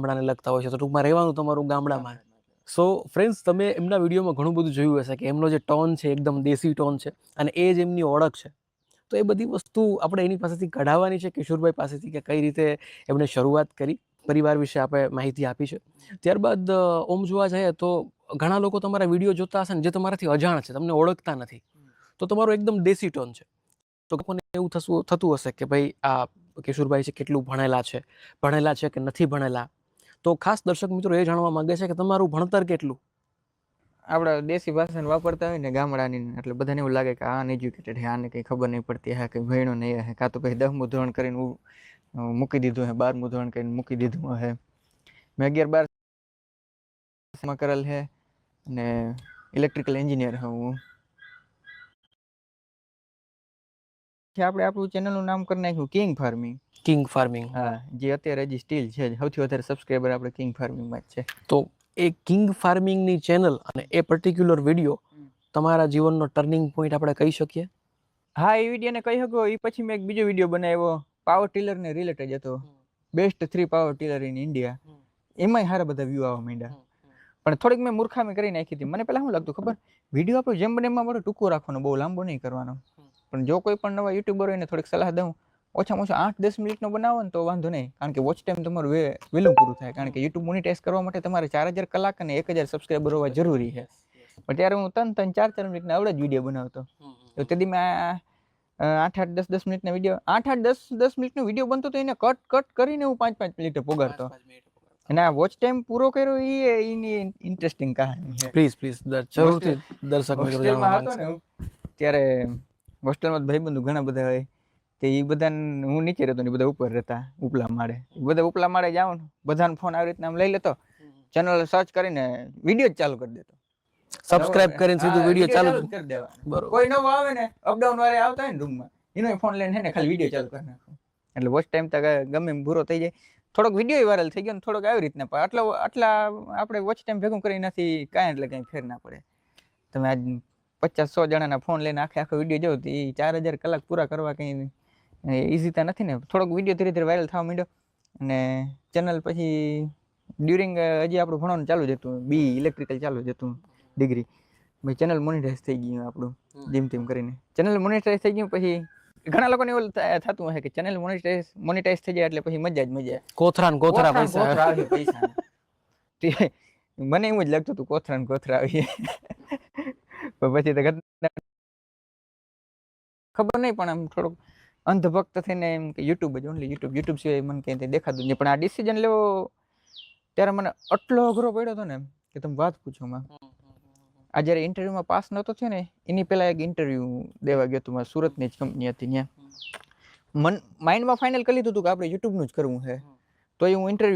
ગામડાને લગતા હોય છે, તો ટૂંકમાં રહેવાનું તમારું ગામડામાં. સો ફ્રેન્ડ્સ, તમે એમના વિડીયોમાં ઘણું બધું જોયું હશે કે એમનો જે ટોન છે એકદમ દેશી ટોન છે અને એ જ એમની ઓળખ છે. તો એ બધી વસ્તુ આપણે એની પાસેથી કઢાવવાની છે, કિશોરભાઈ પાસેથી, કે કઈ રીતે એમણે શરૂઆત કરી, પરિવાર વિશે આપણે માહિતી આપી છે. ત્યારબાદ ઓમ જોવા જઈએ તો ઘણા લોકો તમારા વિડીયો જોતા હશે ને જે તમારાથી અજાણ છે, તમને ઓળખતા નથી, તો તમારો એકદમ દેશી ટોન છે. તો લોકોને એવું થતું હશે કે ભાઈ આ કિશોરભાઈ છે કેટલું ભણેલા છે કે નથી ભણેલા. તો ખાસ દર્શક મિત્રો એ જાણવા માંગે છે કે તમારું ભણતર કેટલું. આપણા દેશી ભાષાને વાપરતા હોય ને ગામડાની, એટલે બધાને એવું લાગે કે આ અનએજ્યુકેટેડ છે, આને કંઈ ખબર નહીં પડતી, હા કંઈ ભણ્યો નહીં હે, કાં તો પછી 10મું ધોરણ કરીને મૂકી દીધું હે, 12મું ધોરણ કરીને મૂકી દીધું હે. મેં 11-12 કરેલ છે અને ઇલેક્ટ્રિકલ એન્જિનિયર હું. આપણે આપણું ચેનલનું નામ કરી નાખ્યું કિંગ ફાર્મિંગ. King farming. હા, જે અત્યારે હજી સ્ટીલ છે, સૌથી વધારે સબસ્ક્રાઈબર આપણે કિંગ ફાર્મિંગમાં જ છે. તો એ કિંગ ફાર્મિંગની ચેનલ અને એ પર્ટિક્યુલર વિડીયો તમારા જીવનનો ટર્નિંગ પોઈન્ટ આપણે કહી શકીએ. હા, એ વિડીયોને કહી શકો. એ પછી મેં એક બીજો વિડીયો બનાવ્યો, પાવર ટીલર ને રિલેટેડ હતો, best 3 power tiller in India. એમાંય સારા બધા વ્યૂ આવવા માંડ્યા, પણ થોડીક મેં મૂર્ખામી કરી નાખી હતી. મને પહેલા શું લાગતું ખબર, વિડીયો આપણો જેમ બને એમાં ટૂંકો રાખવાનો, બહુ લાંબો નહીં કરવાનો. પણ જો કોઈ પણ નવા યુટ્યુબર હોય ને થોડીક સલાહ દઉં, ઓછામાં ઓછા 8-10 મિનિટનો બનાવો ને તો વાંધો નહીં, કારણ કે વોચ ટાઈમ તમારું વહેલું પૂરું થાય. કારણ કે યુટ્યુબ મોનિટાઈઝ કરવા માટે તમારે 4000 કલાક અને 1000 સબસ્ક્રાઈબર હોવા જરૂરી છે. પણ ત્યારે હું 3-3, 4-4 મિનિટના આવડે જ વિડીયો બનાવતો. તો તેથી મેં 8-8, 10-10 મિનિટના વિડીયો, 8-8, 10-10 મિનિટનો વિડીયો બનતો તો એને કટ કરીને હું 5-5 મિનિટે પોગાડતો. અને આ વોચ ટાઈમ પૂરો કર્યો એ એની ઇન્ટરેસ્ટિંગ કહાની છે. પ્લીઝ જરૂરથી દર્શક મિત્રો જાણવા માંગશે. ત્યારે હોસ્ટેલમાં ભાઈબંધુ ઘણા બધા હોય, તે એ બધાને હું નીચે રહેતો ને બધા ઉપર રહેતા, ઉપલા માળે. બધા ઉપલા માળે જાઉં, બધાનો ફોન આવી રીતના આમ લઈ લેતો, ચેનલ સર્ચ કરીને વિડીયો જ ચાલુ કરી દેતો. સબસ્ક્રાઇબ કરીને સીધું વિડીયો ચાલુ કરી દેવાનો. કોઈ નવો આવે ને, અપડાઉન વાળે આવતા હોય ને રૂમમાં, એનો ફોન લઈને ને ખાલી વિડીયો ચાલુ કરી નાખો. એટલે વોચ ટાઈમ તો ગમે એમ પૂરો થઈ જાય. થોડોક વિડીયો વાયરલ થઈ ગયો ને થોડોક આવી રીતના, પણ આટલા આપણે વોચ ટાઈમ ભેગું કરી નથી કાંઈ, એટલે કંઈ ફેર ના પડે. તમે આજ 50-100 જણાના ફોન લઈને આખો વિડીયો જોવો તો એ 4000 કલાક પૂરા કરવા કંઈ ઈઝી તો નથી ને. થોડોક વિડીયો ધીરે ધીરે વાયરલ થવા માંડ્યો અને ચેનલ પછી ડ્યુરિંગ હજી આપણું ભણવાનું ચાલુ જ હતું, બી ઇલેક્ટ્રિકલ ચાલુ જ હતું ડિગ્રી. ભાઈ ચેનલ મોનિટાઈઝ થઈ ગયું આપણું જેમ તેમ કરીને. ચેનલ મોનિટાઈઝ થઈ ગયું પછી ઘણા લોકોને એવું થતું હશે કે ચેનલ મોનિટાઈઝ થઈ જાય એટલે પછી મજા જ મજા. કોથરા પૈસા. મને એવું જ લાગતું હતું કોથરા આવી. પછી તો ખબર નહીં, પણ આમ થોડુંક અંધભક્ત થઈને એમ કે યુટ્યુબ જ ઓનલી યુટ્યુબ સિવાય મને કંઈ દેખાતું નહીં. પણ આ ડિસિઝન લેવો ત્યારે મને આટલો અઘરો પડ્યો હતો ને કે તમે વાત પૂછો માં. આ જ્યારે ઇન્ટરવ્યુમાં પાસ નહોતો થયો ને એની પહેલા એક ઇન્ટરવ્યુ દેવા ગયો હતો, મારે સુરતની જ કંપની હતી ત્યાં. માઇન્ડમાં ફાઇનલ કરી લીધું હતું કે આપણે યુટ્યુબનું જ કરવું છે. તો એ હું ઇન્ટરવ્યુ